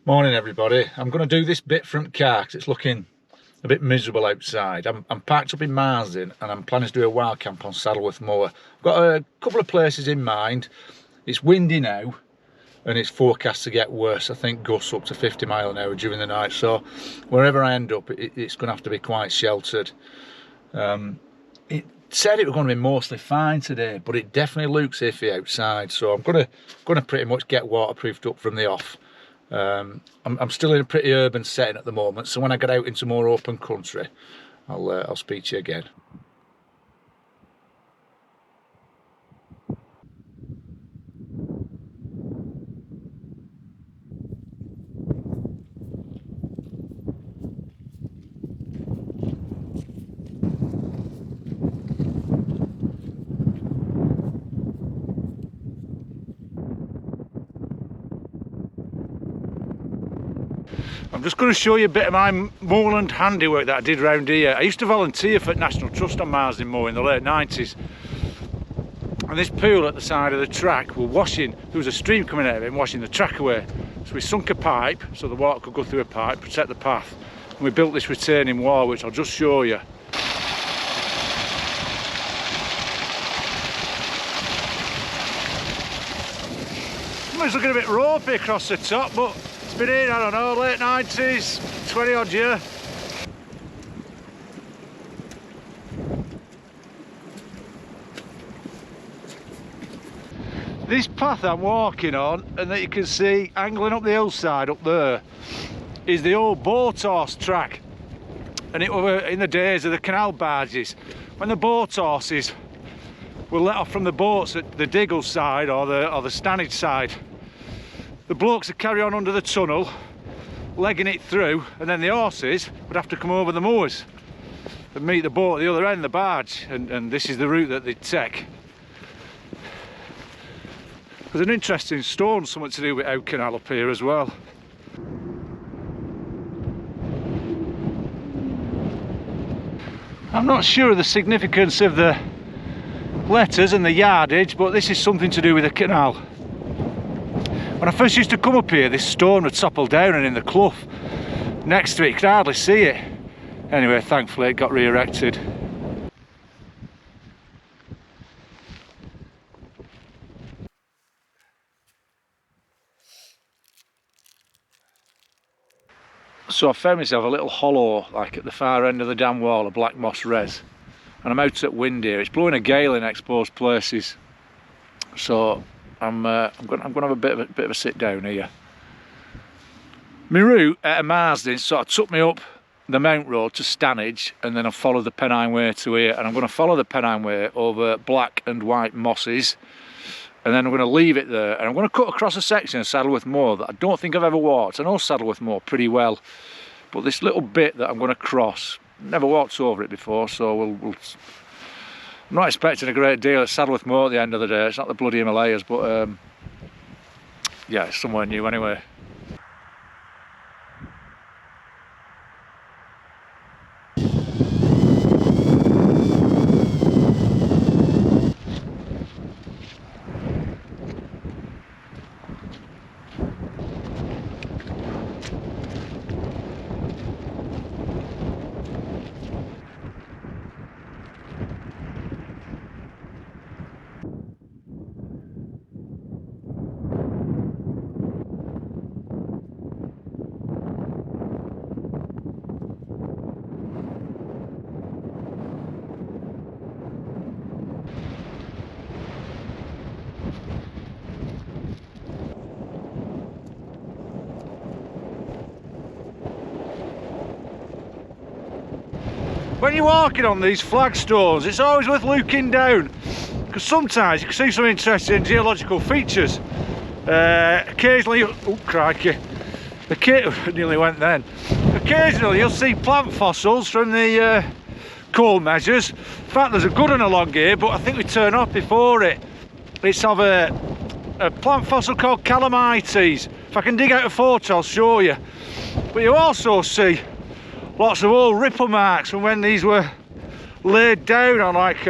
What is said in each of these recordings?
Morning everybody. I'm going to do this bit from car because it's looking a bit miserable outside. I'm parked up in Marsden and I'm planning to do a wild camp on Saddleworth Moor. I've got a couple of places in mind. It's windy now and it's forecast to get worse. I think gusts up to 50 miles an hour during the night, so wherever I end up it's going to have to be quite sheltered. It said it was going to be mostly fine today, but it definitely looks iffy outside, so I'm going to pretty much get waterproofed up from the off. I'm still in a pretty urban setting at the moment, so when I get out into more open country, I'll speak to you again. I'm just going to show you a bit of my moorland handiwork that I did round here. I used to volunteer for National Trust on Marsden Moor in the late 90s. And this pool at the side of the track were washing, there was a stream coming out of it and washing the track away. So we sunk a pipe so the water could go through a pipe, protect the path. And we built this retaining wall, which I'll just show you. It's looking a bit ropey across the top, but it's been in, I don't know, late 90s, 20 odd year. This path I'm walking on, and that you can see angling up the hillside up there, is the old boat horse track. And it were in the days of the canal barges, when the boat horses were let off from the boats at the Diggle side or the Stanage side. The blokes would carry on under the tunnel, legging it through, and then the horses would have to come over the moors and meet the boat at the other end, the barge, and this is the route that they'd take. There's an interesting stone, something to do with Ow Canal up here as well. I'm not sure of the significance of the letters and the yardage, but this is something to do with the canal. When I first used to come up here, this stone would topple down, and in the clough next to it you could hardly see it. Anyway, thankfully it got re-erected. So I found myself a little hollow, like at the far end of the dam wall, a black moss res, and I'm out at wind here. It's blowing a gale in exposed places, so I'm going to have a bit of a sit down here. My route out of Marsden sort of took me up the Mount Road to Stanage, and then I followed the Pennine Way to here, and I'm going to follow the Pennine Way over black and white mosses, and then I'm going to leave it there, and I'm going to cut across a section of Saddleworth Moor that I don't think I've ever walked. I know Saddleworth Moor pretty well, but this little bit that I'm going to cross, never walked over it before, so I'm not expecting a great deal at Saddleworth Moor at the end of the day. It's not the bloody Himalayas, but yeah, it's somewhere new anyway. When you're walking on these flagstones, it's always worth looking down, because sometimes you can see some interesting geological features. Occasionally, oh crikey, nearly went then. Occasionally you'll see plant fossils from the coal measures. In fact, there's a good one along here, but I think we turn off before it. It's of a plant fossil called Calamites. If I can dig out a photo, I'll show you. But you also see lots of old ripple marks from when these were laid down on like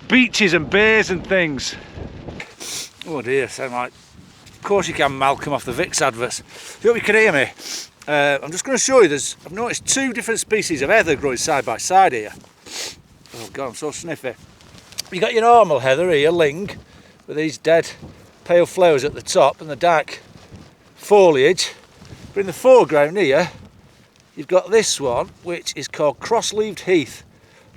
beaches and bays and things. Oh dear, sound like Of course you can, Malcolm, off the Vicks adverts. I hope you can hear me. I'm just going to show you, I've noticed two different species of heather growing side by side here. Oh God, I'm so sniffy. You got your normal heather here, ling, with these dead pale flowers at the top and the dark foliage. But in the foreground here, you've got this one, which is called cross-leaved heath,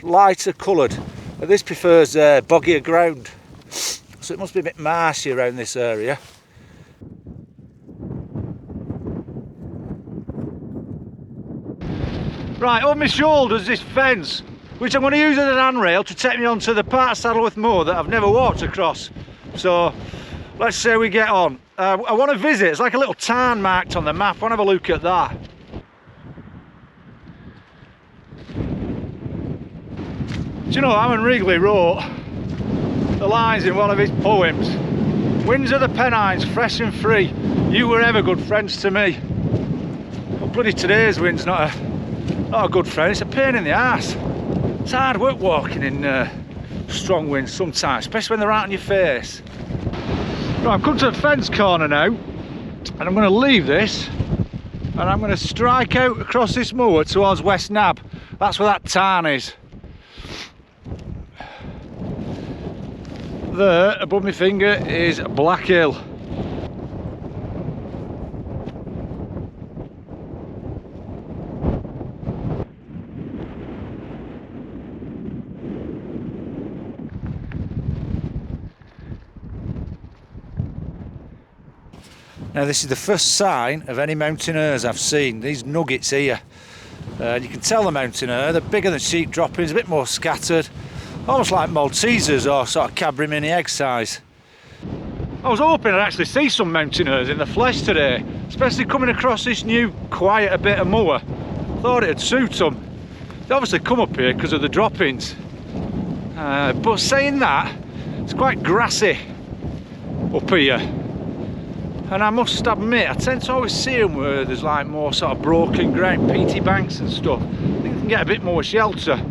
lighter coloured. And this prefers boggier ground, so it must be a bit marshy around this area. Right, on my shoulders this fence, which I'm going to use as an handrail to take me onto the part of Saddleworth Moor that I've never walked across. So let's see how we get on. I want to visit, it's like a little tarn marked on the map. I want to have a look at that. Do you know, Alan Wrigley wrote the lines in one of his poems. Winds of the Pennines, fresh and free, you were ever good friends to me. Well, bloody today's wind's not a good friend, it's a pain in the arse. It's hard work walking in strong winds sometimes, especially when they're out on your face. Right, I've come to the fence corner now, and I'm going to leave this, and I'm going to strike out across this moor towards West Nab. That's where that tarn is. There, above my finger, is Black Hill. Now this is the first sign of any mountaineers I've seen, these nuggets here. You can tell the mountaineer, they're bigger than sheep droppings, a bit more scattered, almost like Maltesers or sort of Cadbury mini egg size. I was hoping I'd actually see some mountaineers in the flesh today, especially coming across this new quieter bit of moor. Thought it'd suit them. They obviously come up here because of the droppings. But saying that, it's quite grassy up here. And I must admit, I tend to always see them where there's like more sort of broken ground, peaty banks and stuff. I think you can get a bit more shelter.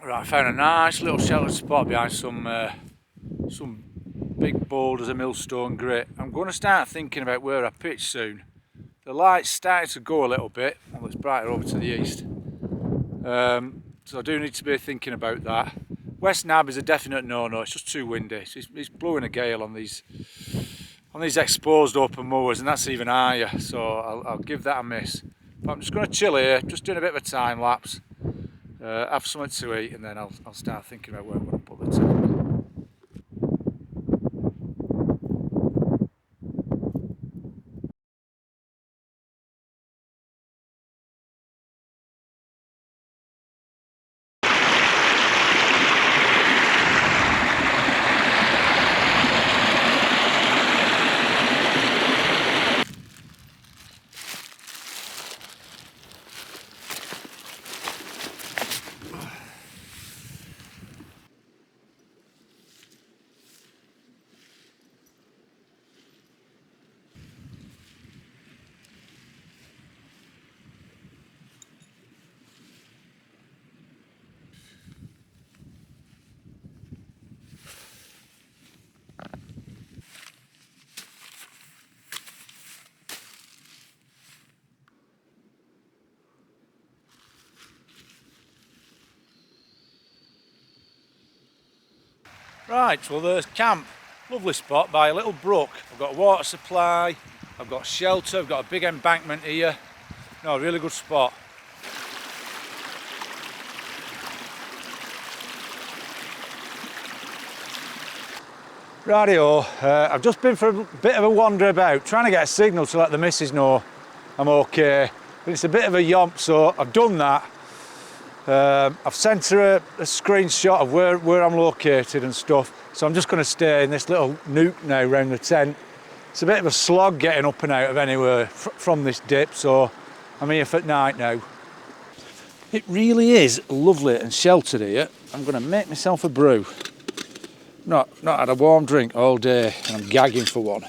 Right, I found a nice little sheltered spot behind some big boulders of millstone grit. I'm going to start thinking about where I pitch soon. The light's starting to go a little bit, well, it's brighter over to the east. So I do need to be thinking about that. West Nab is a definite no-no, it's just too windy. It's blowing a gale on these exposed open moors, and that's even higher, so I'll give that a miss. But I'm just going to chill here, just doing a bit of a time lapse. Have something to eat, and then I'll start thinking about where I'm going to put the tent. Right, well there's camp. Lovely spot by a little brook. I've got a water supply, I've got shelter, I've got a big embankment here. No, really good spot. Rightio, I've just been for a bit of a wander about, trying to get a signal to let the missus know I'm okay. But it's a bit of a yomp, so I've done that. I've sent her a screenshot of where I'm located and stuff, so I'm just going to stay in this little nook now round the tent. It's a bit of a slog getting up and out of anywhere from this dip, so I'm here for night now. It really is lovely and sheltered here. I'm going to make myself a brew. Not had a warm drink all day and I'm gagging for one.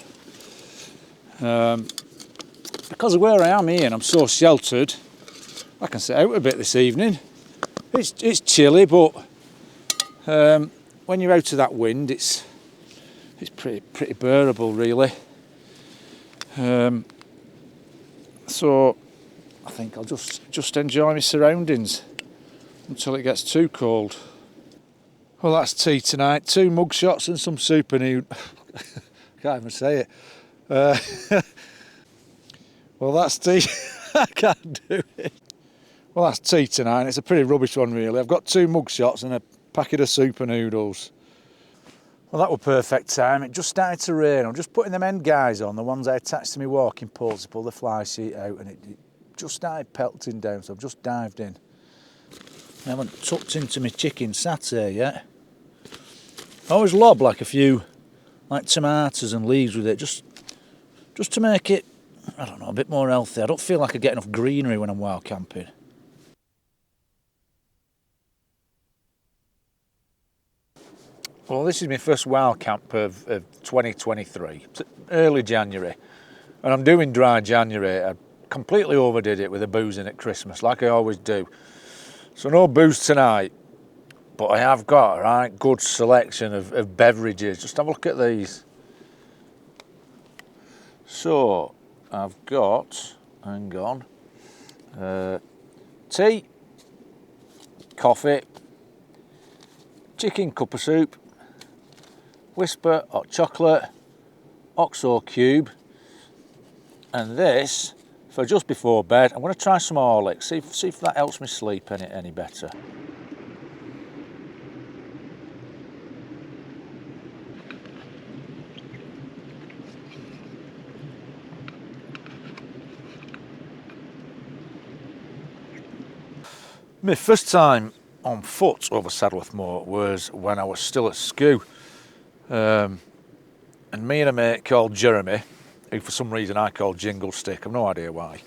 Because of where I am here and I'm so sheltered, I can sit out a bit this evening. It's chilly, but when you're out of that wind, it's pretty bearable, really. So I think I'll just enjoy my surroundings until it gets too cold. Well, that's tea tonight. 2 mug shots and some super nude. Can't even say it. Well, that's tea. I can't do it. Well, that's tea tonight. It's a pretty rubbish one, really. I've got 2 mug shots and a packet of super noodles. Well, that was perfect time. It just started to rain. I'm just putting them end guys on, the ones I attached to my walking poles to pull the fly sheet out, and it just started pelting down, so I've just dived in. I haven't tucked into my chicken satay yet. I always lob like a few tomatoes and leaves with it, just to make it, I don't know, a bit more healthy. I don't feel like I get enough greenery when I'm wild camping. Well, this is my first wild camp of 2023. It's early January, and I'm doing dry January. I completely overdid it with the boozing at Christmas, like I always do. So no booze tonight, but I have got a right good selection of beverages. Just have a look at these. So I've got, hang on, tea, coffee, chicken cup of soup, Whisper hot chocolate, OXO cube, and this for just before bed. I'm going to try some Horlicks, see if that helps me sleep any better. My first time on foot over Saddleworth Moor was when I was still at school. And me and a mate called Jeremy, who for some reason I called Jingle Stick, I've no idea why,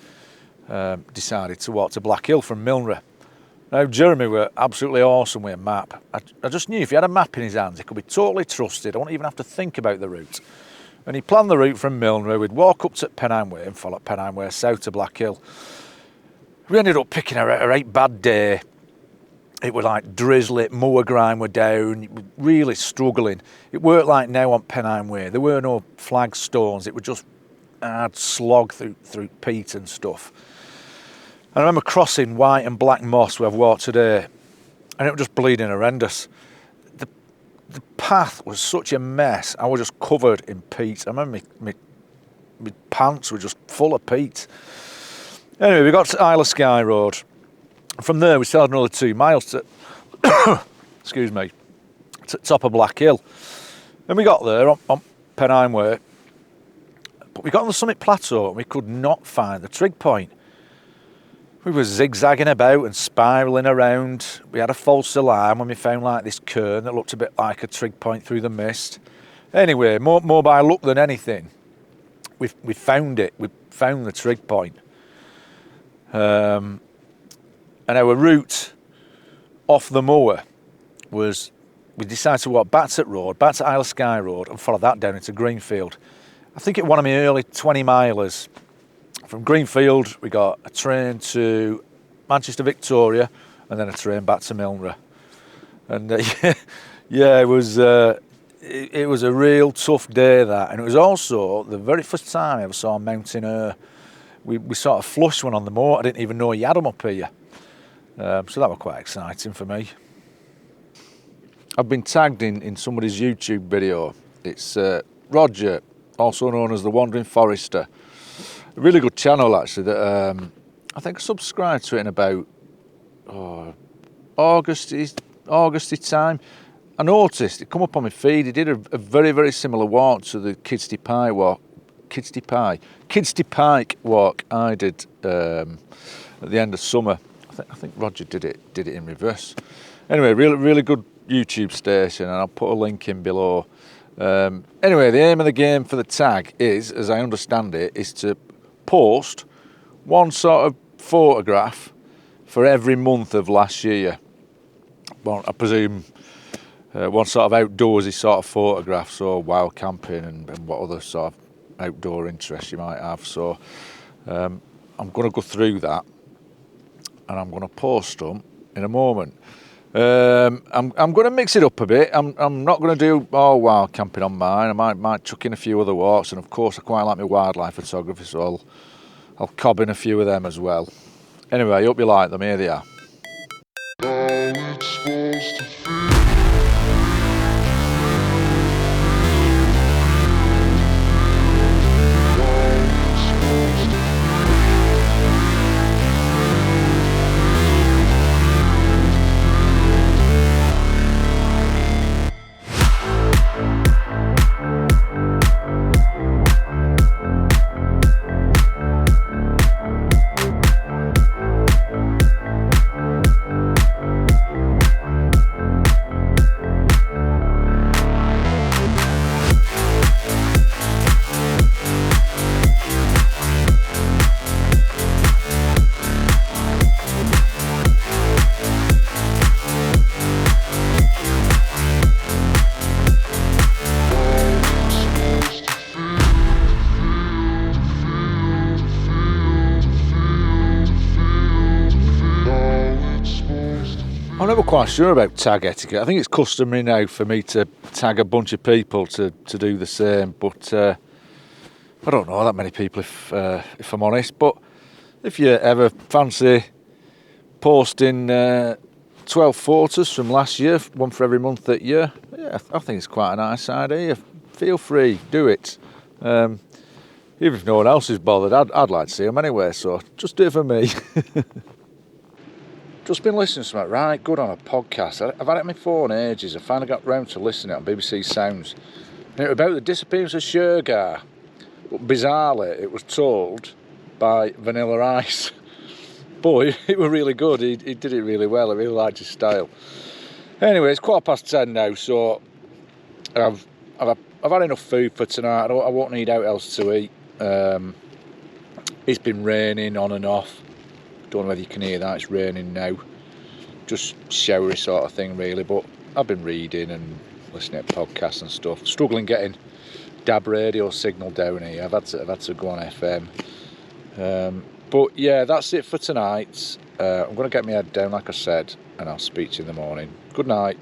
decided to walk to Black Hill from Milnrow. Now Jeremy were absolutely awesome with a map. I just knew if he had a map in his hands, he could be totally trusted. I wouldn't even have to think about the route. And he planned the route from Milnrow. We'd walk up to Pennine Way and follow Pennine Way south to Black Hill. We ended up picking a right bad day. It was like drizzly, moor grime were down, really struggling. It weren't like now on Pennine Way. There were no flagstones. It was just hard slog through peat and stuff. And I remember crossing white and black moss where I've walked today, and it was just bleeding horrendous. The path was such a mess. I was just covered in peat. I remember my pants were just full of peat. Anyway, we got to Isle of Skye Road. From there, we still had another 2 miles to, excuse me, to the top of Black Hill. And we got there on Pennine Way, but we got on the summit plateau and we could not find the trig point. We were zigzagging about and spiralling around. We had a false alarm when we found like this cairn that looked a bit like a trig point through the mist. Anyway, more by luck than anything, we found it. We found the trig point. And our route off the moor was, we decided to walk back to Isle of Skye Road and follow that down into Greenfield. I think it was one of my early 20 milers. From Greenfield, we got a train to Manchester Victoria and then a train back to Milnrow. And yeah, it was a real tough day that. And it was also the very first time I ever saw a mountain hare. We sort of flushed one on the moor. I didn't even know you had them up here. So that was quite exciting for me. I've been tagged in somebody's YouTube video. It's Roger, also known as the Wandering Forester. A really good channel actually that I think I subscribed to it in about Augusty time. I noticed it come up on my feed. He did a very, very similar walk to the Kidsty Pike walk I did at the end of summer. I I think Roger did it in reverse. Anyway, really good YouTube station, and I'll put a link in below. Anyway, the aim of the game for the tag is, as I understand it, is to post one sort of photograph for every month of last year. Well, I presume one sort of outdoorsy sort of photograph, so wild camping and what other sort of outdoor interests you might have. So I'm going to go through that, and I'm going to post them in a moment. I'm going to mix it up a bit. I'm not going to do all wild camping on mine. I might chuck in a few other walks, and of course I quite like my wildlife photography, so I'll cob in a few of them as well. Anyway, I hope you like them. Here they are. I'm never quite sure about tag etiquette. I think it's customary now for me to tag a bunch of people to do the same, but I don't know that many people if I'm honest. But if you ever fancy posting 12 photos from last year, one for every month that year, yeah, I think it's quite a nice idea. Feel free, do it. Even if no one else is bothered, I'd like to see them anyway, so just do it for me. Just been listening to something right good on a podcast. I've had it on my phone ages. I finally got round to listening on BBC Sounds. And it was about the disappearance of Shergar. But bizarrely, it was told by Vanilla Ice. But it was really good. He did it really well. I really liked his style. Anyway, it's 10:15 now, so I've had enough food for tonight. I won't need out else to eat. It's been raining on and off. Don't know whether you can hear that, it's raining now. Just showery sort of thing really, but I've been reading and listening to podcasts and stuff. Struggling getting DAB radio signal down here. I've had to go on FM. But yeah, that's it for tonight. I'm going to get my head down like I said, and I'll speak to you in the morning. Good night.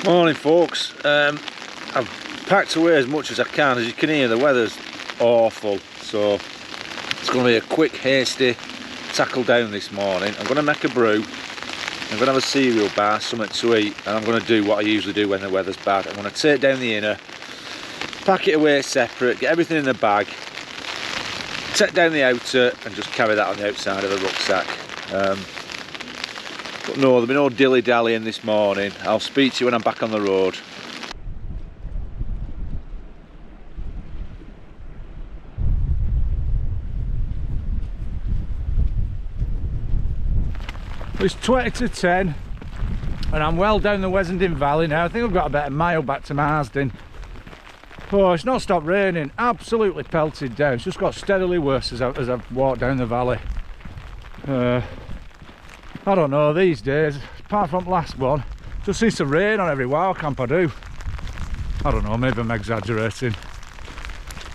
Morning folks, I've packed away as much as I can. As you can hear, the weather's awful, so it's going to be a quick hasty tackle down this morning. I'm going to make a brew, I'm going to have a cereal bar, something to eat, and I'm going to do what I usually do when the weather's bad. I'm going to take down the inner, pack it away separate, get everything in the bag, take down the outer and just carry that on the outside of the rucksack. But no, there'll be no dilly-dallying this morning. I'll speak to you when I'm back on the road. It's 20 to 10 and I'm well down the Wessendon Valley now. I think I've got about a mile back to Marsden. Oh, it's not stopped raining, absolutely pelted down. It's just got steadily worse as I've walked down the valley. I don't know, these days, apart from last one, just seems to rain on every wild camp I do. I don't know, maybe I'm exaggerating.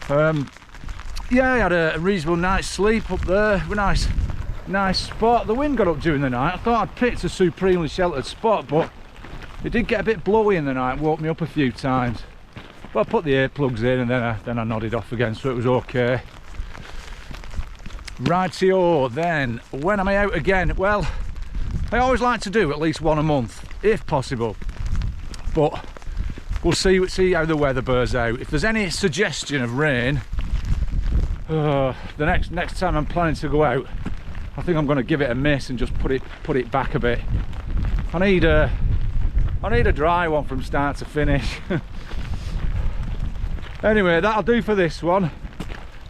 Yeah, I had a reasonable night's sleep up there. Nice spot. The wind got up during the night. I thought I'd picked a supremely sheltered spot, but it did get a bit blowy in the night and woke me up a few times. But I put the earplugs in and then I nodded off again, so it was okay. Rightio, then, when am I out again? Well, I always like to do at least one a month, if possible. But we'll see how the weather bears out. If there's any suggestion of rain, the next time I'm planning to go out, I think I'm going to give it a miss and just put it back a bit. I need a dry one from start to finish. Anyway, that'll do for this one.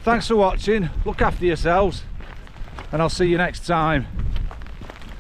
Thanks for watching, look after yourselves, and I'll see you next time.